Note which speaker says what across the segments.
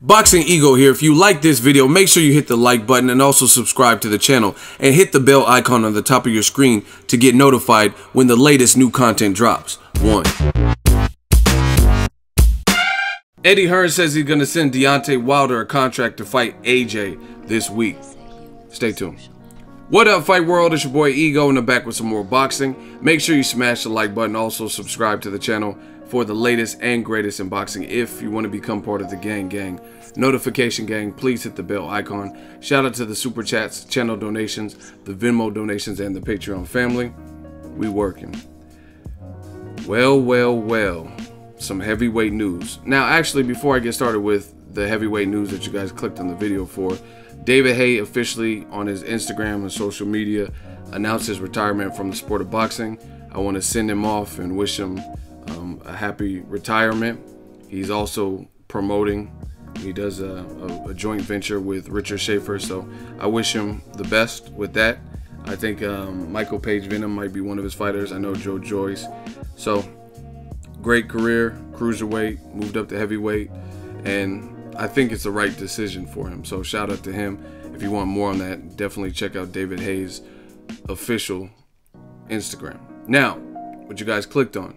Speaker 1: Boxing Ego here. If you like this video, make sure you hit the like button and also subscribe to the channel and hit the bell icon on the top of your screen to get notified when the latest new content drops. 1. Eddie Hearn says he's going to send Deontay Wilder a contract to fight AJ this week. Stay tuned. What up, Fight World? It's your boy Ego, and I'm back with some more boxing. Make sure you smash the like button. Also subscribe to the channel for the latest and greatest in boxing. If you want to become part of the gang notification gang, please hit the bell icon. Shout out to the super chats, channel donations, the Venmo donations, and the Patreon family. We working. Well, some heavyweight news. Now, actually, before I get started with the heavyweight news that you guys clicked on the video for, David Haye officially on his Instagram and social media announced his retirement from the sport of boxing. I want to send him off and wish him a happy retirement. He's also promoting. He does a joint venture with Richard Schaefer, so I wish him the best with that. I think Michael Page Venom might be one of his fighters. I know Joe Joyce. So great career, cruiserweight, moved up to heavyweight, and I think it's the right decision for him. So shout out to him. If you want more on that, definitely check out David Haye's official Instagram. Now, what you guys clicked on,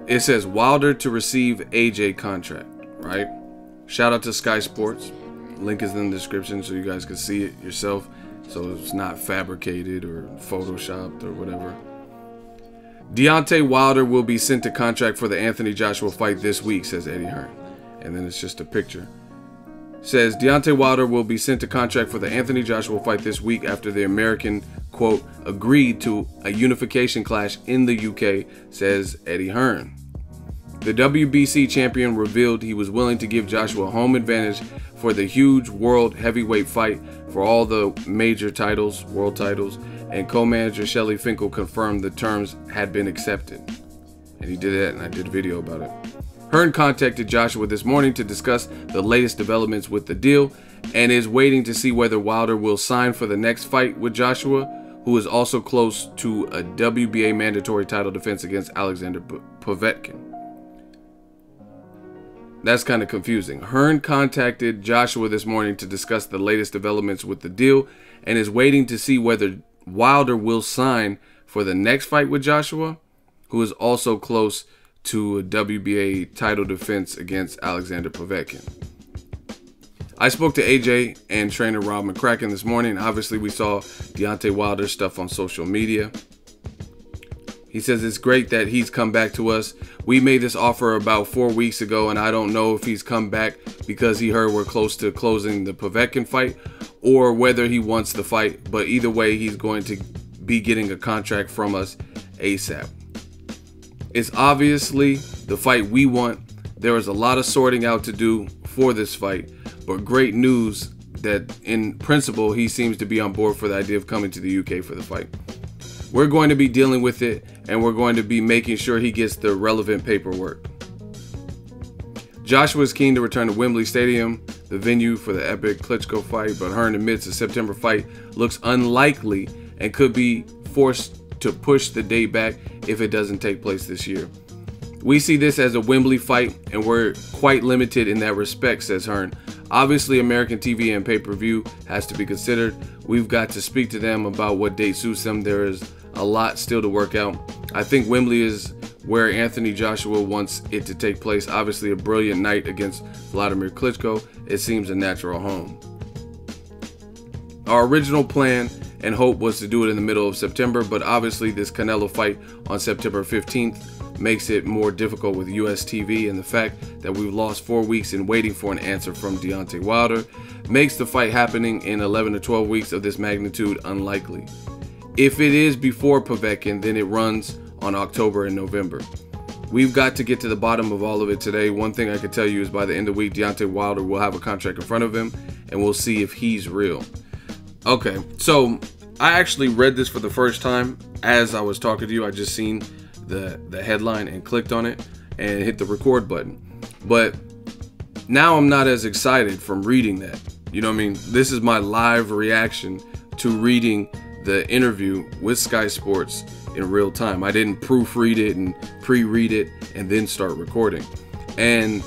Speaker 1: it says Wilder to receive AJ contract, right? Shout out to SkySports. Link is in the description so you guys can see it yourself, so it's not fabricated or photoshopped or whatever. Deontay Wilder will be sent a contract for the Anthony Joshua fight this week, says Eddie Hearn. And then it's just a picture. Says Deontay Wilder will be sent a contract for the Anthony Joshua fight this week after the American, quote, agreed to a unification clash in the UK, says Eddie Hearn. The WBC champion revealed he was willing to give Joshua home advantage for the huge world heavyweight fight for all the major titles, world titles, and co-manager Shelly Finkel confirmed the terms had been accepted. And he did that, and I did a video about it. Hearn contacted Joshua this morning to discuss the latest developments with the deal and is waiting to see whether Wilder will sign for the next fight with Joshua, who is also close to a WBA mandatory title defense against Alexander Povetkin. That's kind of confusing. Hearn contacted Joshua this morning to discuss the latest developments with the deal and is waiting to see whether Wilder will sign for the next fight with Joshua, who is also close to a WBA title defense against Alexander Povetkin. I spoke to AJ and trainer Rob McCracken this morning. Obviously, we saw Deontay Wilder's stuff on social media. He says it's great that he's come back to us. We made this offer about 4 weeks ago, and I don't know if he's come back because he heard we're close to closing the Povetkin fight or whether he wants the fight. But either way, he's going to be getting a contract from us ASAP. It's obviously the fight we want. There is a lot of sorting out to do for this fight, but great news that in principle, he seems to be on board for the idea of coming to the UK for the fight. We're going to be dealing with it, and we're going to be making sure he gets the relevant paperwork. Joshua is keen to return to Wembley Stadium, the venue for the epic Klitschko fight, but Hearn admits the September fight looks unlikely and could be forced to push the date back if it doesn't take place this year. We see this as a Wembley fight, and we're quite limited in that respect, says Hearn. Obviously, American TV and pay-per-view has to be considered. We've got to speak to them about what date suits them. There is a lot still to work out. I think Wembley is where Anthony Joshua wants it to take place. Obviously, a brilliant night against Vladimir Klitschko. It seems a natural home. Our original plan and hope was to do it in the middle of September, but obviously this Canelo fight on September 15th makes it more difficult with US TV, and the fact that we've lost 4 weeks in waiting for an answer from Deontay Wilder makes the fight happening in 11 to 12 weeks of this magnitude unlikely. If it is before Povetkin, then it runs on October and November. We've got to get to the bottom of all of it today. One thing I can tell you is by the end of the week, Deontay Wilder will have a contract in front of him, and we'll see if he's real. Okay, so I actually read this for the first time as I was talking to you. I just seen the headline and clicked on it and hit the record button. But now I'm not as excited from reading that. You know what I mean? This is my live reaction to reading the interview with SkySports in real time. I didn't proofread it and pre-read it and then start recording. And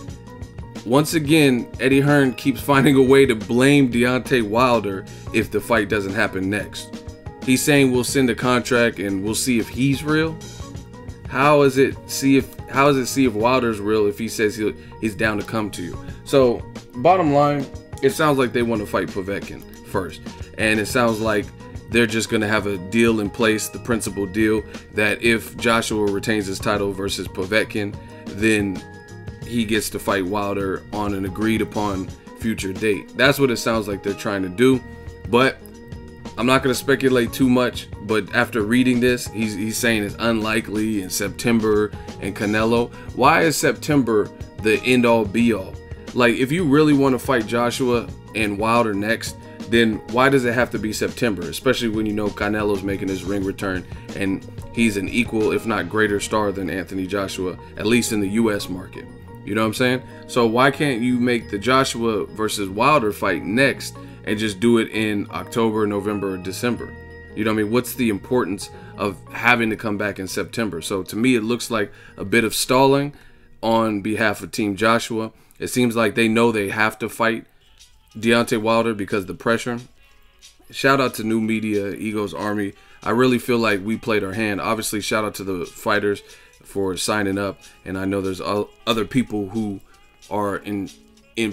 Speaker 1: Once again, Eddie Hearn keeps finding a way to blame Deontay Wilder if the fight doesn't happen next. He's saying we'll send a contract and we'll see if he's real. How is it see if Wilder's real if he says he's down to come to you? So bottom line, it sounds like they want to fight Povetkin first, and it sounds like they're just going to have a deal in place, the principal deal, that if Joshua retains his title versus Povetkin, then he gets to fight Wilder on an agreed upon future date. That's what it sounds like they're trying to do. But I'm not going to speculate too much, but after reading this, he's saying it's unlikely in September and Canelo. Why is September the end all be all? Like, if you really want to fight Joshua and Wilder next, then why does it have to be September? Especially when you know Canelo's making his ring return and he's an equal, if not greater star than Anthony Joshua, at least in the US market. You know what I'm saying? So why can't you make the Joshua versus Wilder fight next and just do it in October, November, or December? You know what I mean? What's the importance of having to come back in September? So to me, it looks like a bit of stalling on behalf of Team Joshua. It seems like they know they have to fight Deontay Wilder because of the pressure. Shout out to New Media, Ego's Army. I really feel like we played our hand. Obviously, shout out to the fighters for signing up. And I know there's other people who are in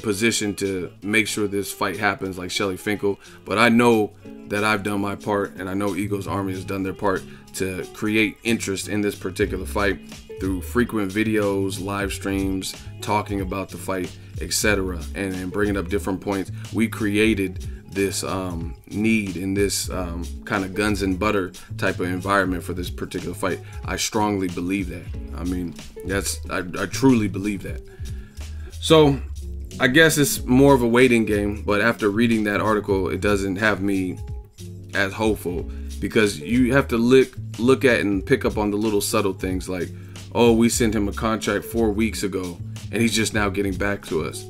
Speaker 1: position to make sure this fight happens, like Shelly Finkel. But I know that I've done my part, and I know Ego's Army has done their part to create interest in this particular fight through frequent videos, live streams, talking about the fight, etc., and bringing up different points. We created this need in this kind of guns and butter type of environment for this particular fight. I strongly believe that. I mean, I truly believe that. So I guess it's more of a waiting game, but after reading that article, it doesn't have me as hopeful, because you have to look at and pick up on the little subtle things like, oh, we sent him a contract 4 weeks ago and he's just now getting back to us.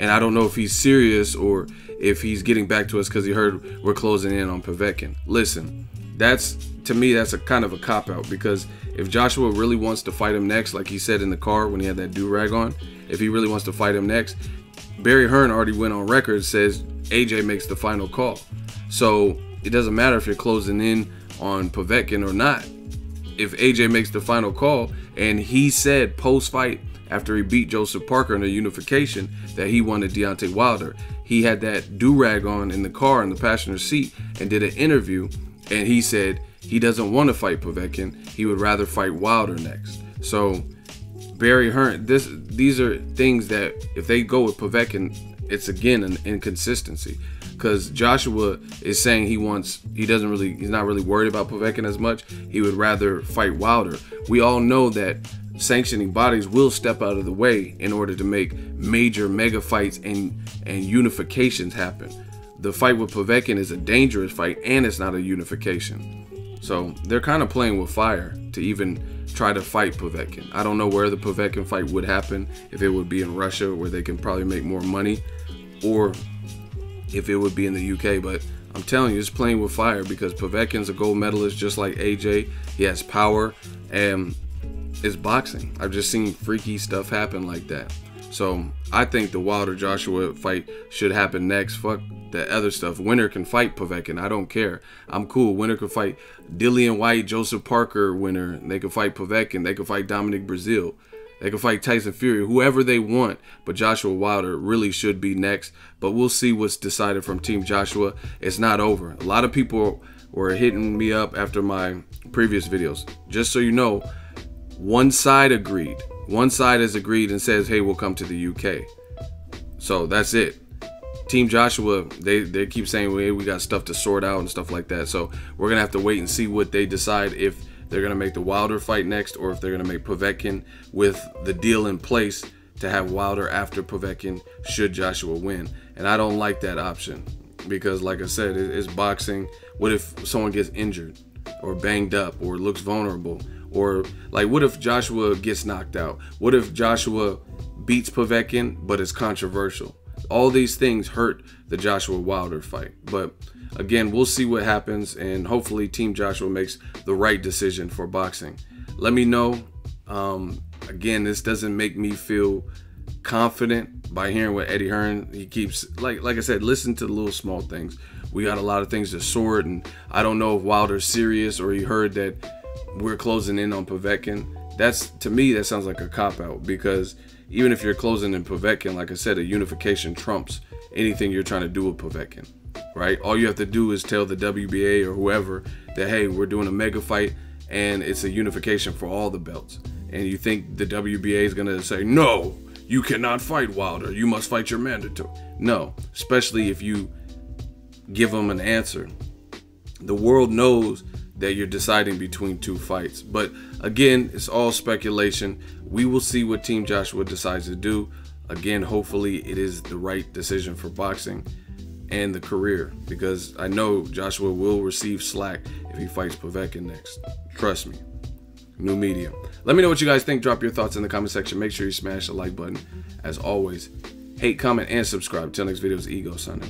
Speaker 1: And I don't know if he's serious or if he's getting back to us because he heard we're closing in on Povetkin. Listen, to me, that's a kind of a cop-out, because if Joshua really wants to fight him next, like he said in the car when he had that do-rag on, if he really wants to fight him next, Barry Hearn already went on record, says AJ makes the final call. So it doesn't matter if you're closing in on Povetkin or not. If AJ makes the final call, and he said post-fight after he beat Joseph Parker in a unification that he wanted Deontay Wilder, he had that do-rag on in the car in the passenger seat and did an interview, and he said he doesn't want to fight Povetkin. He would rather fight Wilder next. So Barry Hearn, these are things that if they go with Povetkin, it's again an inconsistency, because Joshua is saying he's not really worried about Povetkin as much. He would rather fight Wilder. We all know that sanctioning bodies will step out of the way in order to make major mega fights and unifications happen. The fight with Povetkin is a dangerous fight, and it's not a unification. So they're kind of playing with fire to even try to fight Povetkin. I don't know where the Povetkin fight would happen, if it would be in Russia where they can probably make more money, or if it would be in the UK. But I'm telling you, it's playing with fire, because Povetkin's a gold medalist just like AJ. He has power, and it's boxing. I've just seen freaky stuff happen like that. So I think the Wilder-Joshua fight should happen next. Fuck the other stuff. Winner can fight Povetkin. I don't care. I'm cool. Winner can fight Dillian White, Joseph Parker winner. They can fight Povetkin. They can fight Dominic Breazeale. They can fight Tyson Fury, whoever they want. But Joshua Wilder really should be next. But we'll see what's decided from Team Joshua. It's not over. A lot of people were hitting me up after my previous videos. Just so you know, one side agreed. One side has agreed and says, hey, we'll come to the UK. So that's it. Team Joshua, they keep saying, well, hey, we got stuff to sort out and stuff like that. So we're going to have to wait and see what they decide, if they're going to make the Wilder fight next, or if they're going to make Povetkin with the deal in place to have Wilder after Povetkin should Joshua win. And I don't like that option, because like I said, it's boxing. What if someone gets injured or banged up or looks vulnerable? Or like, what if Joshua gets knocked out? What if Joshua beats Povetkin but it's controversial? All these things hurt the Joshua Wilder fight. But again, we'll see what happens, and hopefully Team Joshua makes the right decision for boxing. Let me know. Again, this doesn't make me feel confident by hearing what Eddie Hearn, he keeps, like I said, listen to the little small things. We got a lot of things to sort, and I don't know if Wilder's serious or he heard that we're closing in on Povetkin. That's, to me, that sounds like a cop-out, because even if you're closing in Povetkin, like I said, a unification trumps anything you're trying to do with Povetkin, right? All you have to do is tell the WBA or whoever that, hey, we're doing a mega fight and it's a unification for all the belts. And you think the WBA is going to say, no, you cannot fight Wilder, you must fight your mandatory. No, especially if you give them an answer. The world knows that you're deciding between two fights. But again, it's all speculation. We will see what Team Joshua decides to do. Again, hopefully it is the right decision for boxing and the career, because I know Joshua will receive slack if he fights Povetkin next. Trust me. New media. Let me know what you guys think. Drop your thoughts in the comment section. Make sure you smash the like button. As always, hate, comment, and subscribe. Till next video, it's Ego signing off.